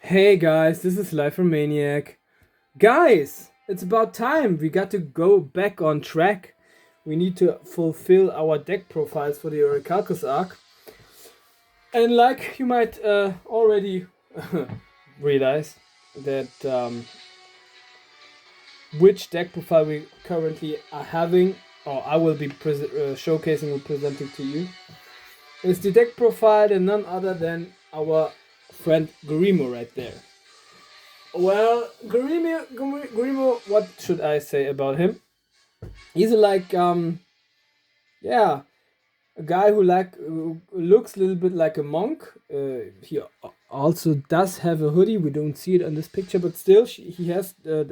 Hey guys, this is Life from Maniac. Guys, it's about time. We got to go back on track. We need to fulfill our deck profiles for the Orichalcus arc. And like you might already realize that which deck profile we currently are having, or I will be showcasing and presenting to you, is the deck profile and none other than our friend Gurimo right there. Well, Gurimo, what should I say about him? He's like, yeah, a guy who looks a little bit like a monk. He also does have a hoodie. We don't see it on this picture, but still, he has the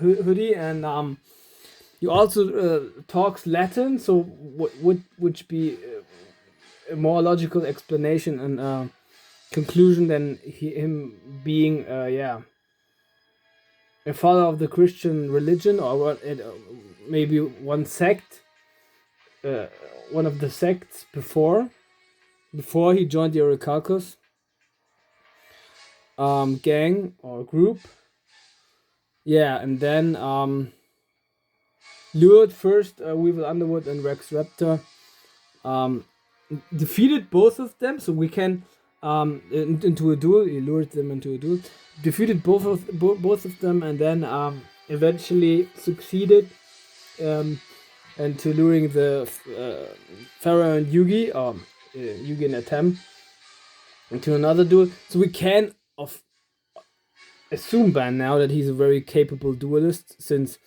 hoodie, and he also talks Latin. So, which be a more logical explanation and conclusion than him being, a follower of the Christian religion, or maybe one sect, uh, one of the sects before he joined the Orichalcus gang or group. Yeah, and then lured first Weevil Underwood and Rex Raptor. Um, Defeated both of them, so we can into a duel. He lured them into a duel. Defeated both of them, and then eventually succeeded into luring the Pharaoh and Yugi, Yugi and Atem, into another duel. So we can assume by now that he's a very capable duelist, since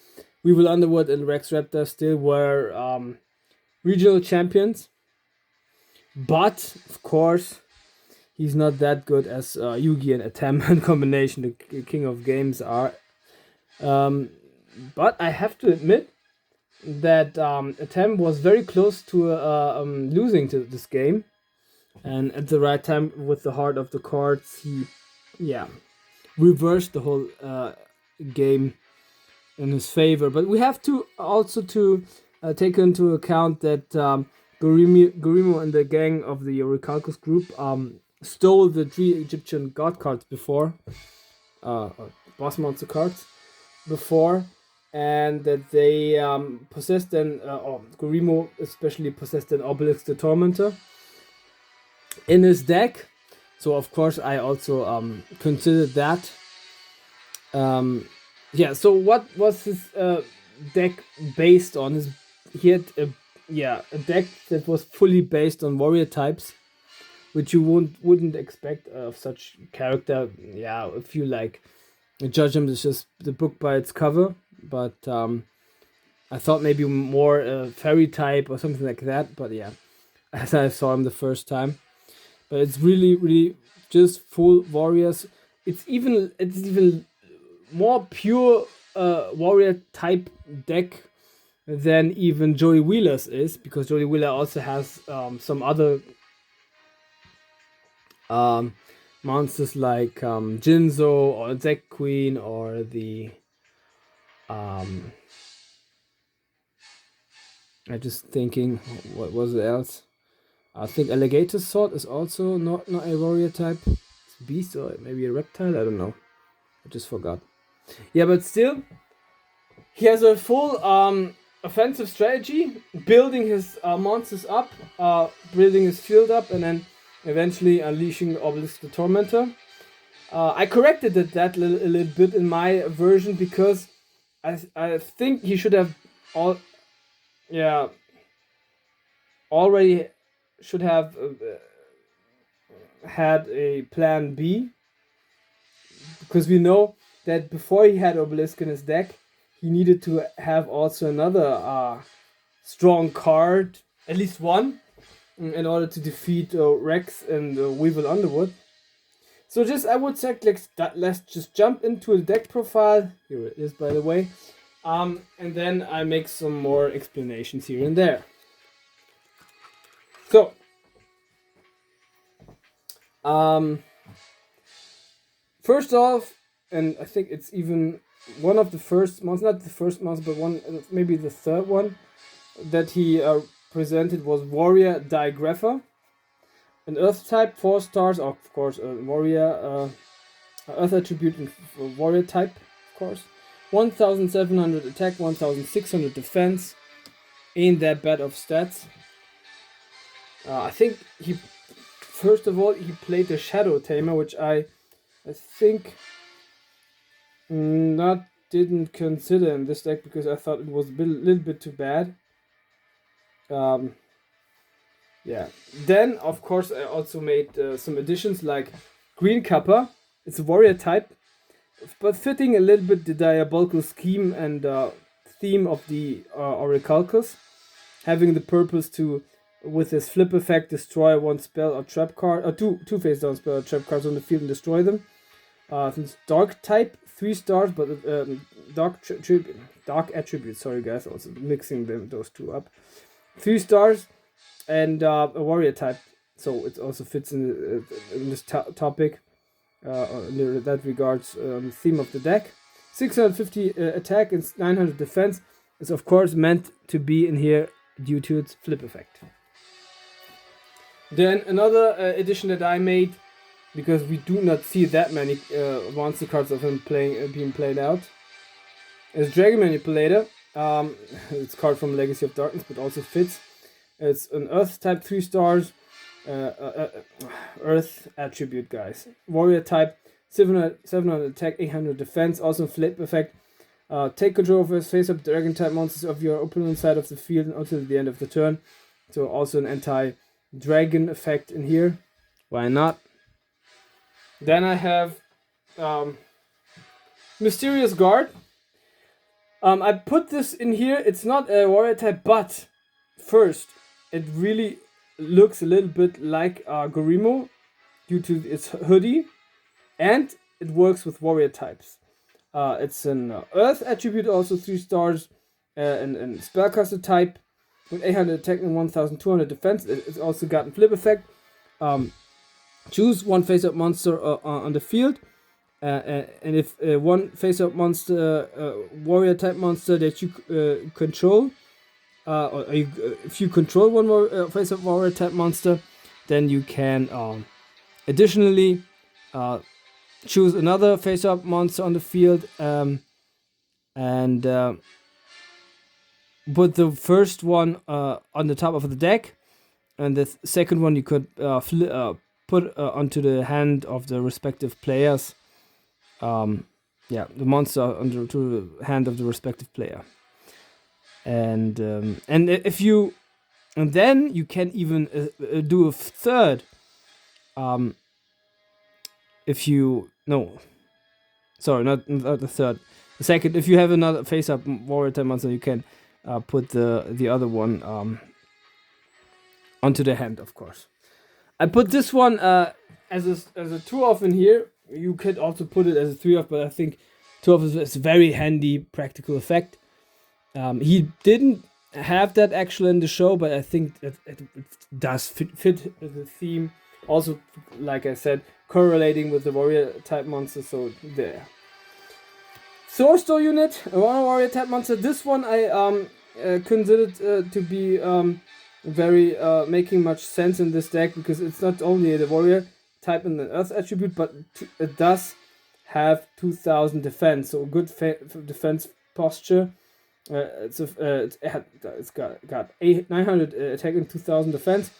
Weevil Underwood and Rex Raptor still were regional champions. But of course, he's not that good as Yugi and Atem in combination, the king of games are. But I have to admit that Atem was very close to losing to this game, and at the right time, with the heart of the cards, he, reversed the whole game in his favor. But we have to also to take into account that Gurimo and the gang of the Orichalcus group stole the 3 Egyptian god cards before, boss monster cards before, and that they possessed or Gurimo especially possessed an Obelisk the Tormentor in his deck. So of course I also considered that. So what was his deck based on? He had a deck that was fully based on warrior types, which you wouldn't expect of such character. Yeah, if you like judge him as just the book by its cover, but I thought maybe more fairy type or something like that. But yeah, as I saw him the first time, but it's really just full warriors. It's even more pure warrior type deck than even Joey Wheeler's is, because Joey Wheeler also has some other monsters like Jinzo or Zack Queen or the I'm just thinking what was it else. I think Alligator Sword is also not a warrior type. It's a beast or maybe a reptile. I don't know. I just forgot. Yeah, but still, he has a full offensive strategy, building his monsters up, building his field up, and then eventually unleashing Obelisk the Tormentor. I corrected that a little bit in my version, because I think he should have already should have had a plan B, because we know that before he had Obelisk in his deck, he needed to have also another strong card, at least one, in order to defeat Rex and Weevil Underwood. So I would say let's just jump into the deck profile. Here it is, by the way. And then I make some more explanations here and there. So, first off, and I think it's even one of the first months, not the first month, but maybe the third one that he presented was Warrior Digrapher, an Earth type, 4 stars, of course, a warrior Earth attribute for warrior type, of course. 1700 attack, 1600 defense. Ain't that bad of stats. I think he, first of all, he played the Shadow Tamer, which I think didn't consider in this deck because I thought it was a little bit too bad. Yeah. Then, of course, I also made some additions like Green Kappa. It's a warrior type, but fitting a little bit the diabolical scheme and theme of the Orichalcus, having the purpose to, with his flip effect, destroy one spell or trap card, or two face down spell or trap cards on the field and destroy them. It's dark type, 3 stars, but dark attributes. Sorry guys, also mixing those two up. 3 stars and a warrior type, so it also fits in this topic. In that regards, the theme of the deck. 650 attack and 900 defense is of course meant to be in here due to its flip effect. Then another addition that I made, because we do not see that many monster cards of him being played out, is Dragon Manipulator. It's a card from Legacy of Darkness, but also fits. It's an Earth type, 3 stars, Earth attribute, guys. Warrior type, 700 attack, 800 defense, also flip effect. Take control of his face-up dragon type monsters of your opponent's side of the field until the end of the turn. So also an anti-dragon effect in here. Why not? Then I have Mysterious Guard. I put this in here. It's not a warrior type, but first, it really looks a little bit like Gurimo due to its hoodie, and it works with warrior types. It's an Earth attribute, also 3 stars, and spellcaster type with 800 attack and 1200 defense. It's also got a flip effect. Choose one face-up monster on the field, and if one face-up monster, warrior type monster that you control, if you control one more face-up warrior type monster, then you can additionally choose another face-up monster on the field, and put the first one on the top of the deck, and the second one you could put onto the hand of the respective players. The monster onto the hand of the respective player, and if you, and then you can even do a third. If you not the third, the second. If you have another face-up warrior type monster, you can put the other one onto the hand, of course. I put this one as a 2-off in here. You could also put it as a 3-off, but I think 2-off is a very handy practical effect. He didn't have that actually in the show, but I think that it does fit the theme. Also, like I said, correlating with the warrior type monster, so there. Source Store unit, a warrior type monster. This one I considered to be very making much sense in this deck, because it's not only the warrior type and the Earth attribute, but it does have 2000 defense, so good defense posture. It's got 900 attack and 2000 defense,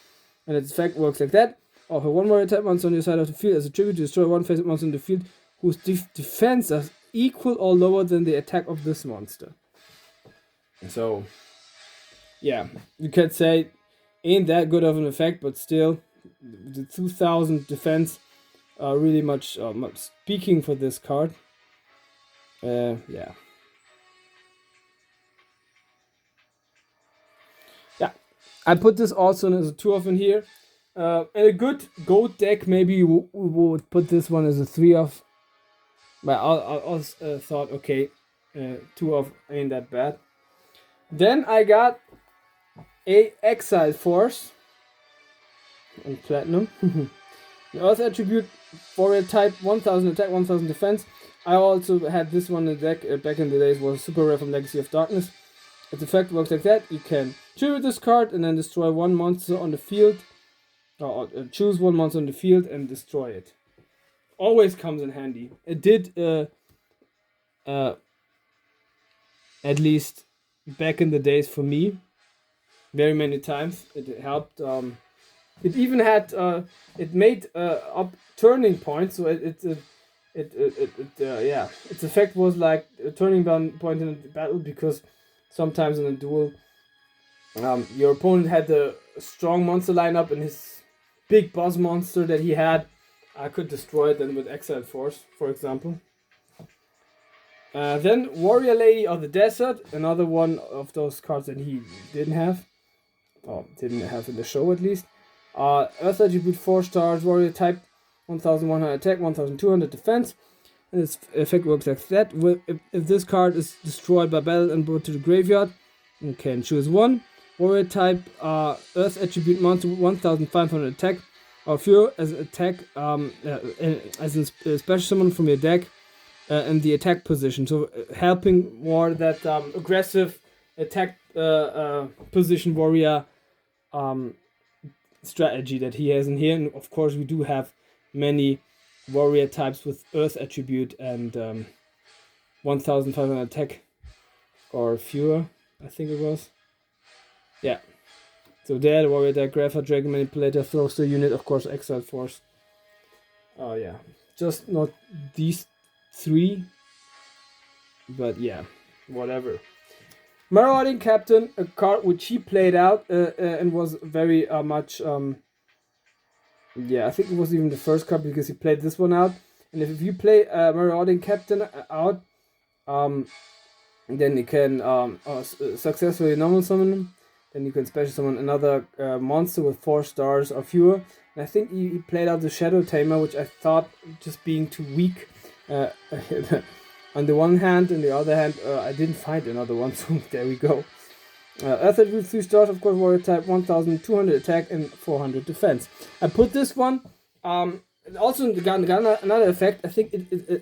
and its effect works like that. Offer one warrior type monster on your side of the field as a tribute to destroy one face-up monster in the field whose defense is equal or lower than the attack of this monster. So, yeah, you could say ain't that good of an effect, but still, the 2000 defense are really much speaking for this card. Yeah. I put this also as a 2-off in here. In a good goat deck, maybe we would put this one as a 3-off. But I also thought, okay, 2-off ain't that bad. Then I got a Exile Force in Platinum. The Earth attribute, warrior type, 1000 attack, 1000 defense. I also had this one in the deck back in the days. Was super rare from Legacy of Darkness. Its effect works like that. You can tribute this card and then destroy one monster on the field. Or choose one monster on the field and destroy it. always comes in handy. It did at least back in the days for me very many times. It helped. It even had it made up turning points, so yeah, its effect was like a turning point in a battle, because sometimes in a duel, your opponent had a strong monster lineup, and his big boss monster that he had, I could destroy it then with Exile Force, for example. Then Warrior Lady of the Desert, another one of those cards that he didn't have, or didn't have in the show at least. Earth Attribute 4 stars, Warrior type, 1100 attack, 1200 defense. And its effect works like that. If this card is destroyed by battle and brought to the graveyard, you can choose one. Warrior type, Earth Attribute monster, 1500 attack, or fewer as an attack, as a special summon from your deck in the attack position. So helping more that aggressive attack position warrior strategy that he has in here. And of course, we do have many warrior types with Earth Attribute and 1500 attack or fewer, I think it was. Yeah. So there, the warrior deck, Grapher, Dragon Manipulator, Throster Unit, of course, Exile Force. Oh yeah. Just not these three. But yeah, whatever. Marauding Captain, a card which he played out and was very much... yeah, I think it was even the first card because he played this one out. And if you play Marauding Captain out, then you can successfully normal summon him. Then you can special summon another monster with 4 stars or fewer. And I think he played out the Shadow Tamer, which I thought just being too weak. On the one hand, on the other hand, I didn't find another one, so there we go. Earth Attribute 3 stars, of course, Warrior type, 1200 attack and 400 defense. I put this one, also got another effect. I think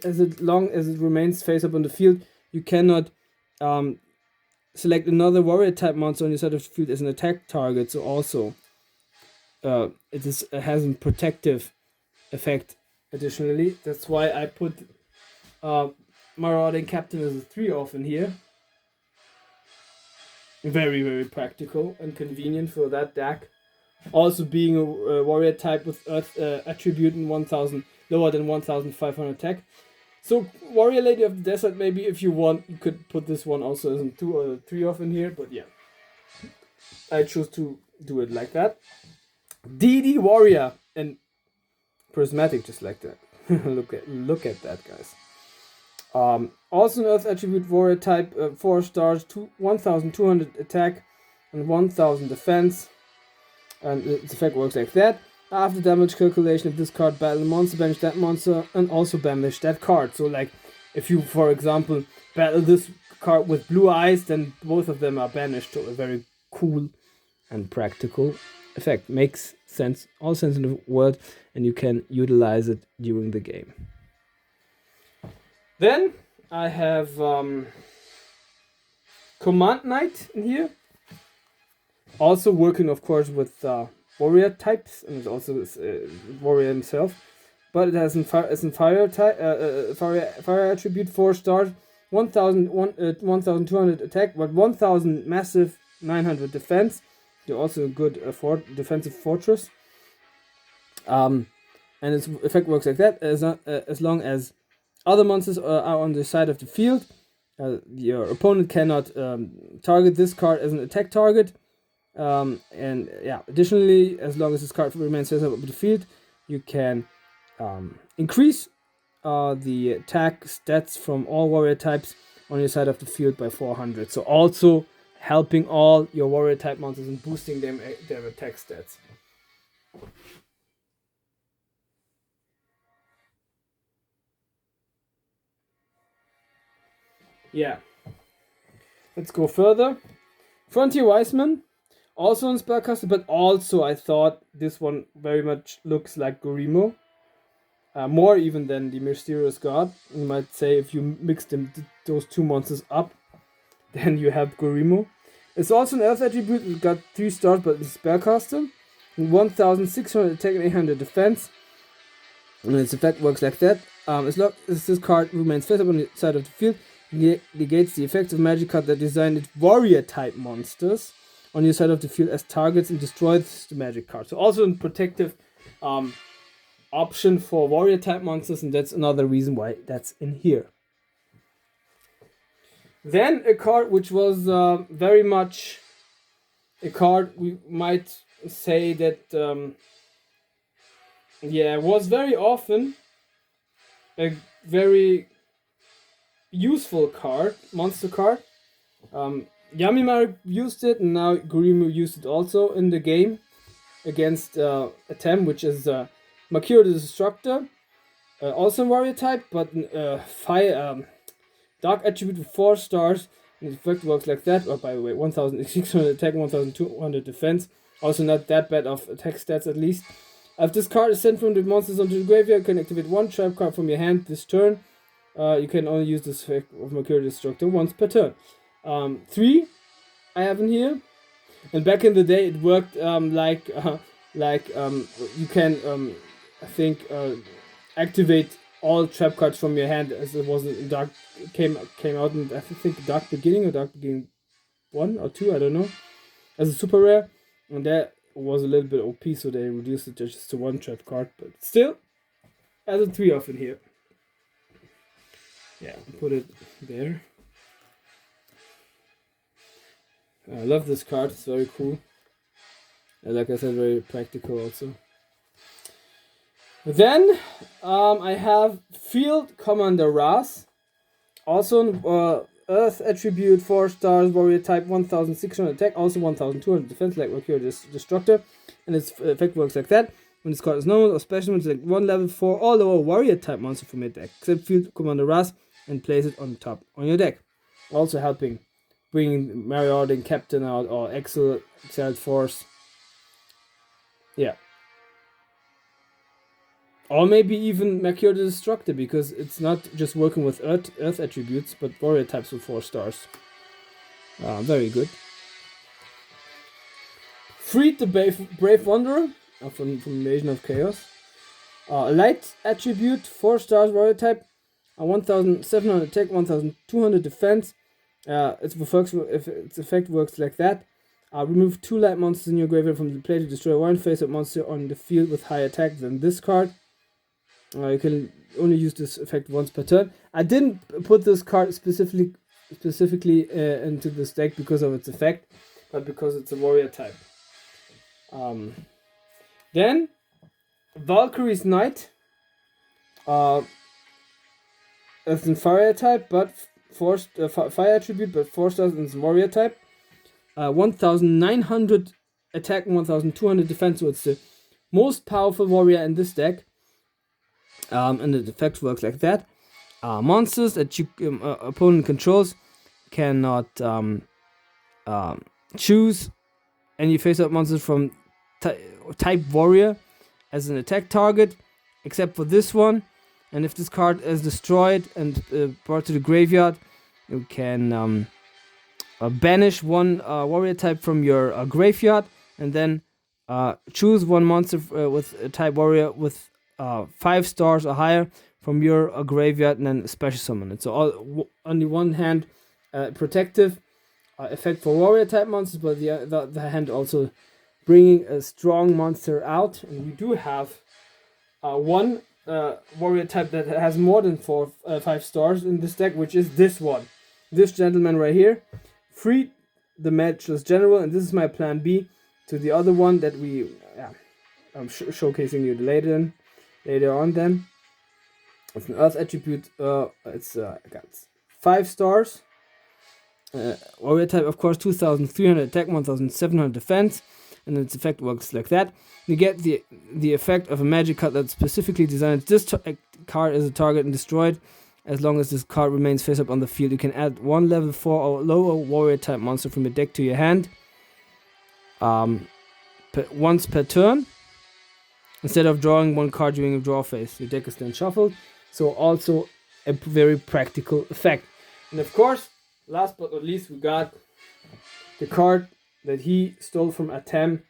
as long as it remains face up on the field, you cannot select another warrior type monster on your side of the field as an attack target. So also, it has a protective effect additionally. That's why I put Marauding Captain as a 3-off in here. Very, very practical and convenient for that deck. Also being a warrior type with Earth Attribute and 1000 lower than 1500 attack. So Warrior Lady of the Desert, maybe if you want, you could put this one also as a 2 or a 3-off in here. But yeah, I choose to do it like that. DD Warrior and Prismatic, just like that. look at that, guys. Also an Earth Attribute Warrior type, 4 stars, 1200 attack and 1000 defense. And its effect works like that. After damage calculation, if this card battle a monster, banish that monster and also banish that card. So like, if you, for example, battle this card with blue eyes, then both of them are banished. So a very cool and practical effect. Makes sense, all sense in the world, and you can utilize it during the game. Then I have Command Knight in here. Also working, of course, with warrior types, and it's also warrior himself. But it has fire attribute, 4 stars, 1200 attack, but 1000 massive, 900 defense. They're also a good defensive fortress. And its effect works like that, as long as other monsters are on the side of the field. Your opponent cannot target this card as an attack target. And yeah, additionally, as long as this card remains face up on the field, you can increase the attack stats from all warrior types on your side of the field by 400. So also helping all your warrior type monsters and boosting their attack stats. Yeah. Let's go further. Frontier Wiseman. Also on Spellcaster, but also I thought this one very much looks like Gurimo. More even than the Mysterious God. You might say if you mix those two monsters up, then you have Gurimo. It's also an Earth Attribute. It got 3 stars, but it's Spellcaster. 1600 attack and 800 defense. And its effect works like that. As long as this card remains face up on the side of the field, negates the effects of magic card that designed warrior type monsters on your side of the field as targets and destroys the magic card. So also a protective option for warrior type monsters, and that's another reason why that's in here. Then a card which was very much a card we might say that was very often a very useful card, monster card. Yamimar used it, and now Gurimo used it also in the game against Atem, which is Makiro the Destructor, also warrior type, but fire dark attribute with 4 stars. And the effect works like that. Oh, by the way, 1600 attack, 1200 defense. Also not that bad of attack stats at least. If this card is sent from the monsters onto the graveyard, you can activate 1 trap card from your hand this turn. You can only use this effect of Mercury Destructor once per turn. 3 I have in here. And back in the day it worked you can I think activate all trap cards from your hand, as it was in Dark came out in I think Dark Beginning or Dark Beginning 1 or 2, I don't know, as a super rare, and that was a little bit OP, so they reduced it just to 1 trap card, but still as a 3 off in here. Yeah, put it there. I love this card, it's very cool. And like I said, very practical also. Then I have Field Commander Ras. Also Earth attribute, 4 stars, warrior type, 1600 attack, also 1200 defense, like Mercury Destructor. And its effect works like that. When this card is normal or special, it's like 1 level 4 all lower warrior type monster from your deck, except Field Commander Ras, and place it on top on your deck. Also helping bringing Marauding Captain out or Exiled Force. Yeah. Or maybe even Mercury the Destructor, because it's not just working with Earth attributes, but warrior types with 4 stars. Very good. Freed the Brave Wanderer from Invasion of Chaos. Light attribute, 4 stars, warrior type, 1700 attack, 1200 defense. Its effect works like that. Remove 2 light monsters in your graveyard from the play to destroy 1 face-up monster on the field with higher attack than this card. You can only use this effect once per turn. I didn't put this card specifically into this deck because of its effect, but because it's a warrior type. Then Valkyrie's Knight. It's in fire type, but fire attribute, but 4 stars in warrior type. 1900 attack and 1200 defense, so it's the most powerful warrior in this deck. And the effect works like that. Monsters that your opponent controls cannot choose any face-up monsters from type warrior as an attack target, except for this one. And if this card is destroyed and brought to the graveyard, you can banish 1 warrior type from your graveyard, and then choose 1 monster with a type warrior with 5 stars or higher from your graveyard, and then special summon it. So on the one hand, protective effect for warrior type monsters, but the other hand also bringing a strong monster out. And we do have 1 warrior type that has more than 5 stars in this deck, which is this one, this gentleman right here. Free the Matchless General, and this is my plan B to the other one that I'm showcasing you later on. Then it's an Earth attribute. It's got 5 stars. Warrior type, of course, 2300 attack, 1700 defense, and its effect works like that. You get the effect of a magic card that's specifically designed. This card is a target and destroyed. As long as this card remains face up on the field, you can add 1 level 4 or lower warrior type monster from your deck to your hand once per turn. Instead of drawing 1 card during a draw phase, your deck is then shuffled. So also a very practical effect. And of course, last but not least, we got the card that he stole from Atem,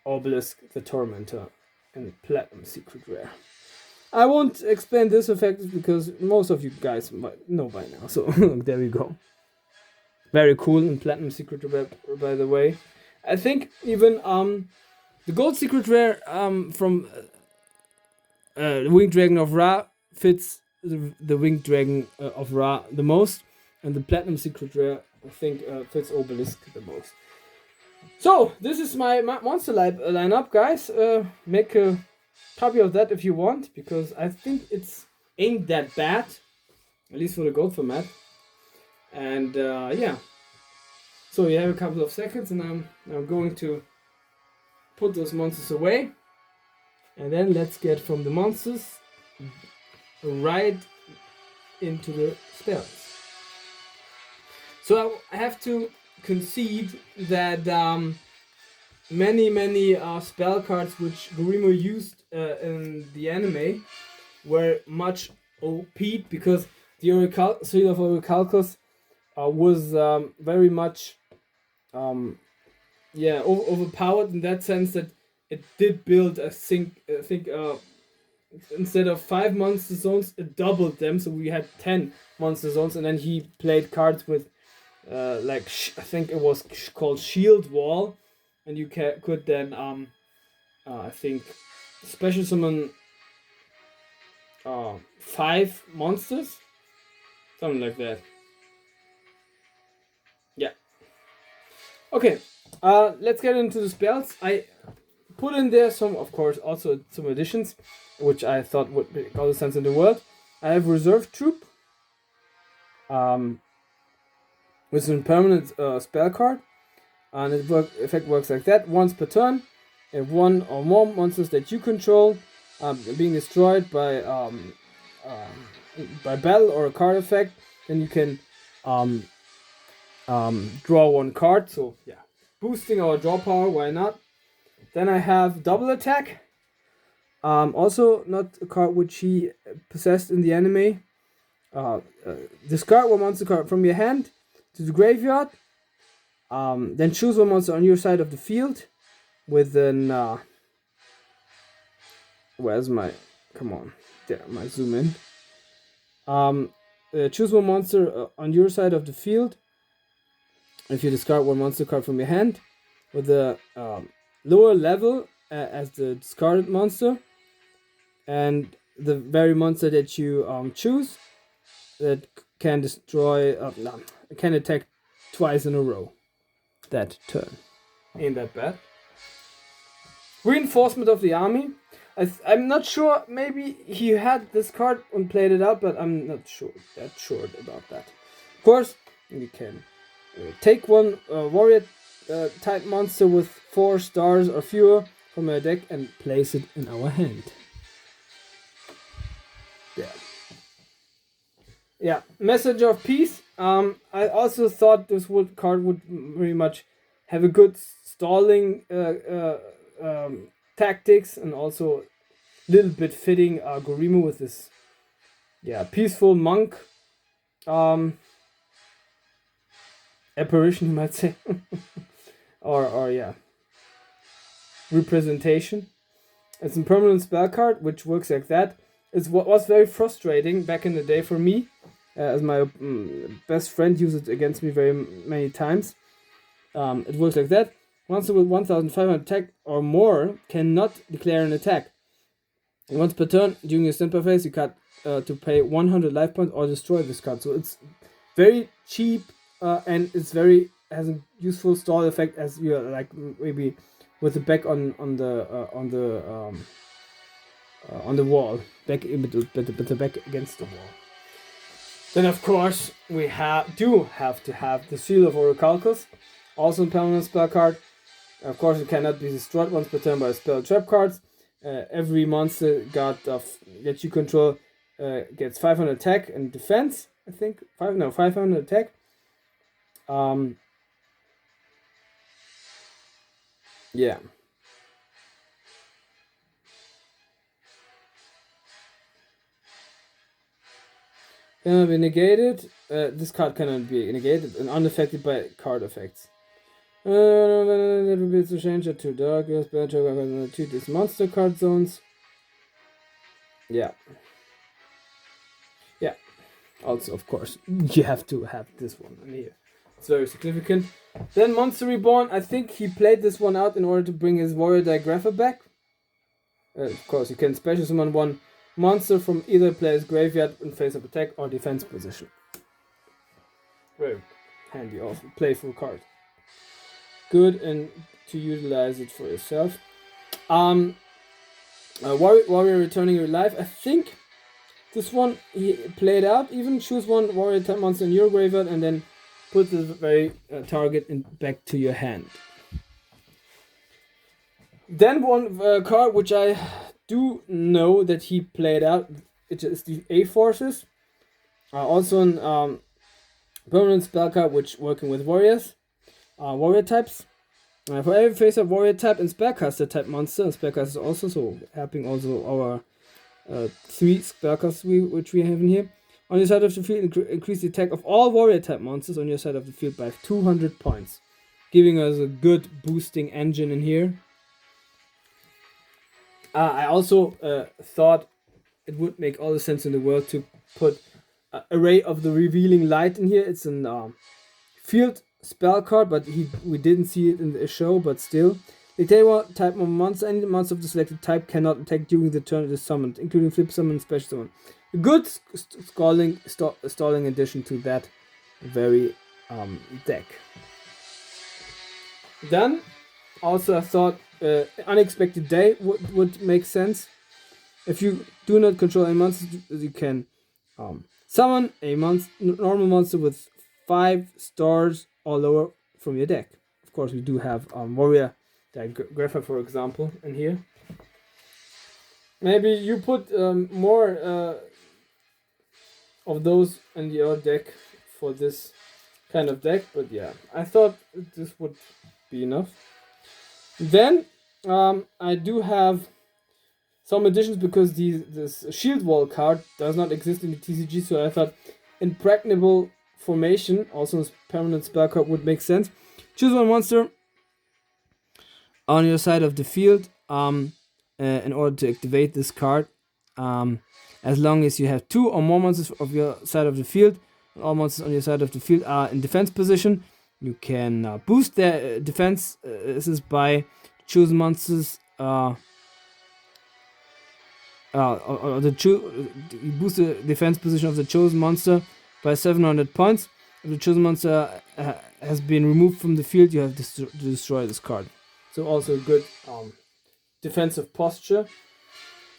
Obelisk the Tormentor. and Platinum Secret Rare. I won't explain this effect because most of you guys might know by now. So there we go. Very cool in Platinum Secret Rare, by the way. I think even the Gold Secret Rare from the Winged Dragon of Ra fits the Winged Dragon of Ra the most, and the Platinum Secret Rare I think fits Obelisk the most. So this is my monster lineup, guys. Make a copy of that if you want, because I think it's ain't that bad, at least for the gold format. And yeah, so you have a couple of seconds, and I'm going to put those monsters away, and then let's get from the monsters right into the spells. So I have to concede that many spell cards which Gurimo used in the anime were much OP'd, because the Seal of Orichalcos was very much overpowered in that sense that it did build I think instead of 5 monster zones, it doubled them, so we had 10 monster zones, and then he played cards with I think it was called Shield Wall, and you could then I think special summon 5 monsters, something like that. Yeah. Okay. Let's get into the spells. I put in there some, of course, also some additions, which I thought would make all the sense in the world. I have Reserve Troop, which is a permanent spell card, and effect works like that. Once per turn, if one or more monsters that you control being destroyed by battle or a card effect, then you can draw 1 card. So yeah, boosting our draw power, why not? Then I have Double Attack, also not a card which he possessed in the anime. Discard 1 monster card from your hand to the graveyard, then choose 1 monster on your side of the field with an where's my, come on, there, my zoom in. Choose 1 monster on your side of the field if you discard 1 monster card from your hand with a lower level as the discarded monster, and the very monster that you choose that can destroy can attack twice in a row that turn. Ain't that bad. Reinforcement of the army. I'm not sure, maybe he had this card and played it out, but I'm not sure about that. Of course, we can take 1 warrior type monster with 4 stars or fewer from our deck and place it in our hand. Yeah, Message of Peace. I also thought this card would very much have a good stalling tactics, and also a little bit fitting Gurimo with this peaceful monk apparition, you might say. or representation. It's a permanent spell card which works like that. It's what was very frustrating back in the day for me, as my best friend used it against me very many times. It works like that. Monster with 1500 attack or more cannot declare an attack. Once per turn, during your standby phase, you cut to pay 100 life points or destroy this card. So it's very cheap, and it's has a useful stall effect as you're like maybe with the back on the wall, back the back against the wall. Then of course we have to have the Seal of Orichalcos, also a permanent spell card. Of course, it cannot be destroyed once per turn by spell trap cards. Every monster that you control gets 500 attack and defense. I think 500 attack. Yeah. Cannot be negated. This card cannot be negated and unaffected by card effects. Never be to change it to dark. Yes, better to this monster card zones. Yeah. Yeah. Also, of course, you have to have this one in here. It's very significant. Then Monster Reborn, I think he played this one out in order to bring his Warrior Digrapher back. Of course, you can special summon one monster from either player's graveyard in face of attack or defense position. Very handy, also playful card. Good, and to utilize it for yourself. Warrior returning your life. I think this one he played out. Even choose one warrior type monster in your graveyard and then put the very target back to your hand. Then one card which I do know that he played out, it is the A Forces. Also an permanent spell card which working with warriors, warrior types. For every face of warrior type and spellcaster type monster, and spellcaster also, so helping also our 3 spellcasters which we have in here. On your side of the field, increase the attack of all warrior type monsters on your side of the field by 200 points, giving us a good boosting engine in here. I also thought it would make all the sense in the world to put Array of the Revealing Light in here. It's an field spell card, but we didn't see it in the show, but still. Dictator type of monster, any monster of the selected type cannot attack during the turn it is summoned, including flip summon and special summon. A good stalling addition to that very deck. Then, also I thought Unexpected Day would make sense. If you do not control any monsters, you can summon a normal monster with 5 stars or lower from your deck. Of course, we do have Warrior Digrapher, for example, in here. Maybe you put more of those in your deck for this kind of deck, but yeah, I thought this would be enough. Then I do have some additions because this Shield Wall card does not exist in the TCG, so I thought Impregnable Formation, also a permanent spell card, would make sense. Choose one monster on your side of the field in order to activate this card. As long as you have 2 or more monsters of your side of the field, and all monsters on your side of the field are in defense position, you can boost their defense. This is by choosing monsters. You boost the defense position of the chosen monster by 700 points. If the chosen monster has been removed from the field, you have to destroy this card. So also good defensive posture.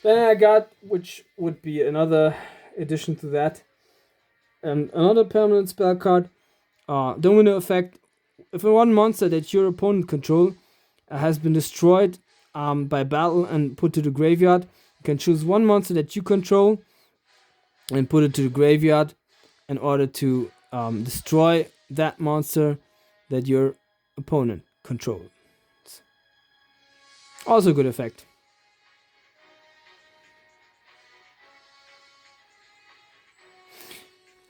Then I got, which would be another addition to that, another permanent spell card, Domino Effect. If one monster that your opponent control has been destroyed by battle and put to the graveyard, you can choose one monster that you control and put it to the graveyard in order to destroy that monster that your opponent controls. Also good effect.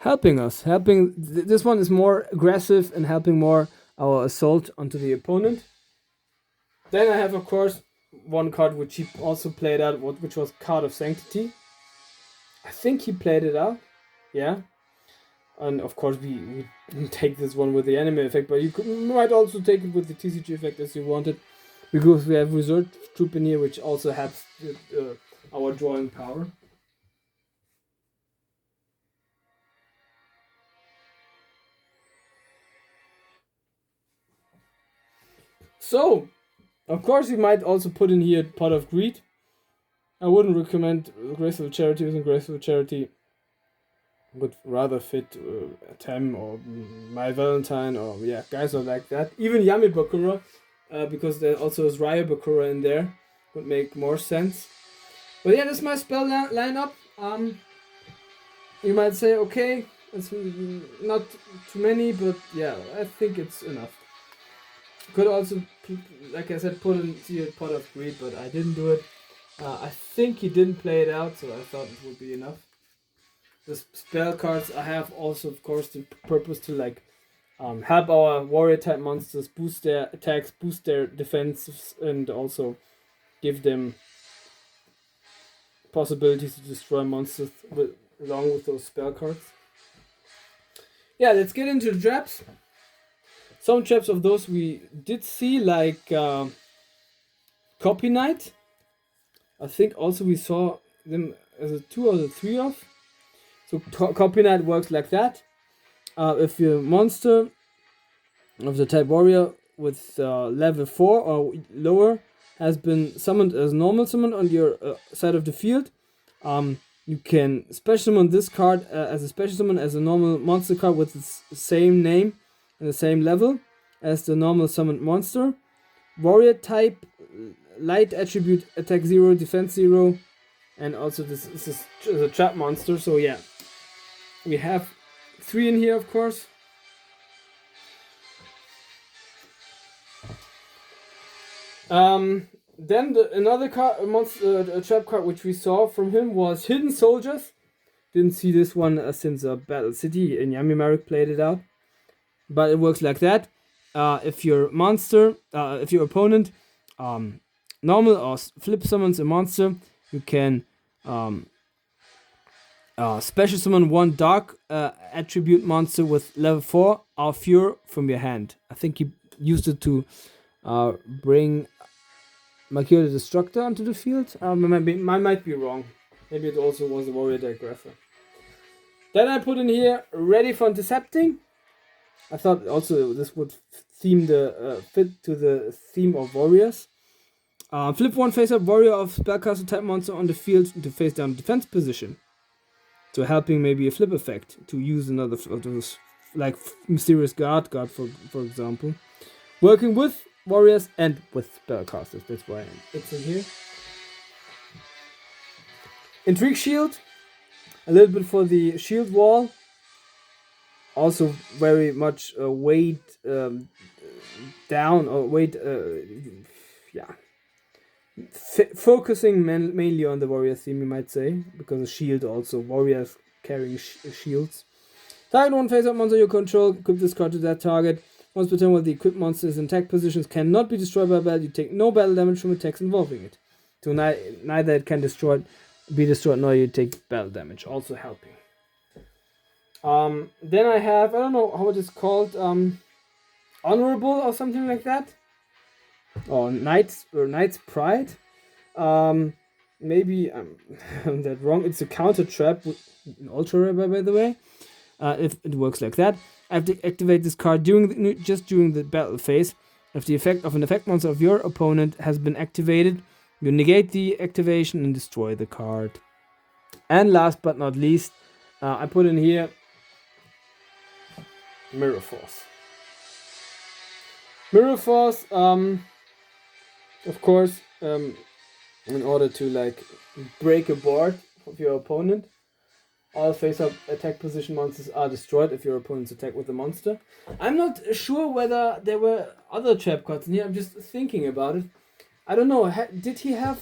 This one is more aggressive and helping more our assault onto the opponent. Then I have, of course, one card which he also played out, which was Card of Sanctity. I think he played it out, yeah. And of course we take this one with the anime effect, but you might also take it with the TCG effect as you wanted, because we have Reserve Troop in here, which also helps our drawing power. So, of course, you might also put in here Pot of Greed. I wouldn't recommend Graceful Charity. Using Graceful Charity would rather fit Tem or My Valentine, or yeah, guys are like that. Even Yami Bakura, because there also is Raya Bakura in there, would make more sense. But yeah, that's my spell lineup. You might say, okay, it's not too many, but yeah, I think it's enough. Could also, like I said, put in here Pot of Greed, but I didn't do it. I think he didn't play it out, so I thought it would be enough. The spell cards I have also, of course, the purpose to like help our warrior type monsters boost their attacks, boost their defenses, and also give them possibilities to destroy monsters along with those spell cards. Yeah, let's get into the traps. Some traps of those we did see, like Copy Knight. I think also we saw them as a 2 or the 3 of. So Copy Knight works like that. If your monster of the type warrior with level 4 or lower has been summoned as normal summon on your side of the field, you can special summon this card as a special summon as a normal monster card with the same name and the same level as the normal summoned monster. Warrior type, light attribute, attack 0, defense 0, and also this is a trap monster. So yeah, we have 3 in here, of course. Then another card, monster trap card which we saw from him was Hidden Soldiers. Didn't see this one since Battle City and Yami played it out, but it works like that. If your monster, if your opponent normal or flip summons a monster, you can special summon one dark attribute monster with level 4 or fewer from your hand. I think you used it to bring Makio the Destructor onto the field. I might be wrong. Maybe it also was a warrior deck grapher. Then I put in here Ready for Intercepting. I thought also this would fit to the theme of warriors. Flip one face up warrior of spellcaster type monster on the field into face down defense position. So helping maybe a flip effect to use another of those, like Mysterious Guard for example. Working with warriors and with spellcasters. That's why it's in here. Intrigue Shield. A little bit for the shield wall. Also very much weighed down or weight. Focusing mainly on the warrior theme, you might say, because the shield also warriors carrying shields. Target one face-up monster you control. Equip this card to that target. Once per turn, while the equipped monsters in attack positions cannot be destroyed by battle, you take no battle damage from attacks involving it. So neither it can be destroyed nor you take battle damage. Also helping. Then I have, I don't know how it is called, Honorable or something like that. Or Knight's Pride. Maybe I'm that wrong. It's a counter trap with an ultra rare, by the way. If it works like that, I have to activate this card during the battle phase. If the effect of an effect monster of your opponent has been activated, you negate the activation and destroy the card. And last but not least, I put in here Mirror Force. Mirror Force, of course, in order to break a board of your opponent, all face-up attack position monsters are destroyed if your opponent's attack with the monster. I'm not sure whether there were other trap cards in here. I'm just thinking about it. I don't know. Did he have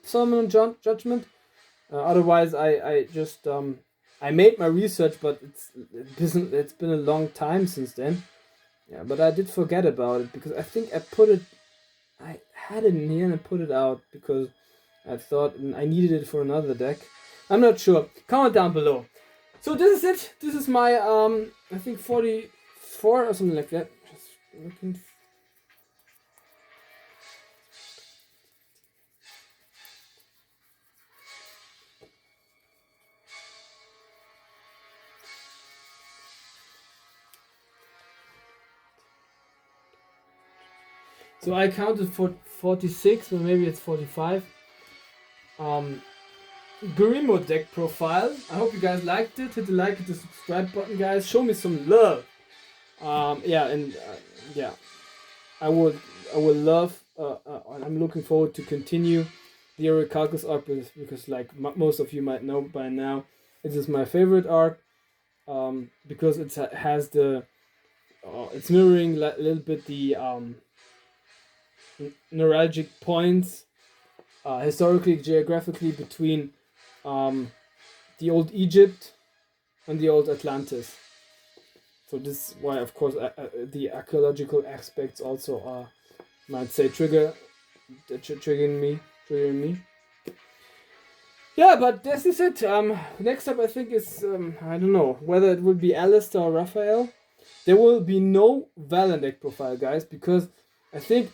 Solomon Judgment? Otherwise, I just I made my research, but it's been a long time since then. Yeah, but I did forget about it because I think I had it in here and I put it out because I thought I needed it for another deck. I'm not sure. Comment down below. So this is it. This is my I think 44 or something like that. Just looking. So I counted for 46, or maybe it's 45. Gurimo deck profile. I hope you guys liked it. Hit the like, hit the subscribe button, guys. Show me some love. Yeah, I would love. I'm looking forward to continue the Orichalcus arc because like most of you might know by now, it is my favorite arc. Because it has the. It's mirroring a little bit the neuralgic points historically, geographically between the old Egypt and the old Atlantis. So this is why, of course, the archaeological aspects also are, might say, triggering me. Yeah, but this is it. Next up, I think is I don't know whether it will be Alistair or Raphael. There will be no Valen deck profile, guys, because I think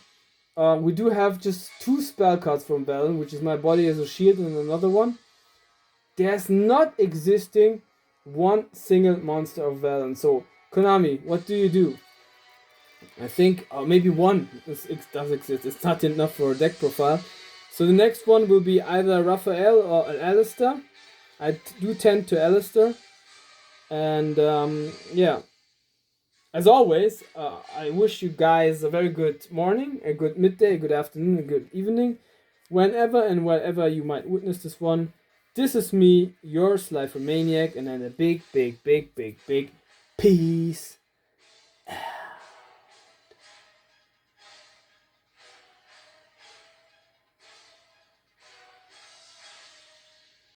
we do have just 2 spell cards from Valen, which is My Body as a Shield and another one. There's not existing one single monster of Valen. So Konami, what do you do? I think maybe one does exist. It's not enough for a deck profile. So the next one will be either Raphael or Alistair. I do tend to Alistair. And yeah, as always, I wish you guys a very good morning, a good midday, a good afternoon, a good evening, whenever and wherever you might witness this one. This is me, your Slifer Maniac, and then a big, big, big, big, big peace.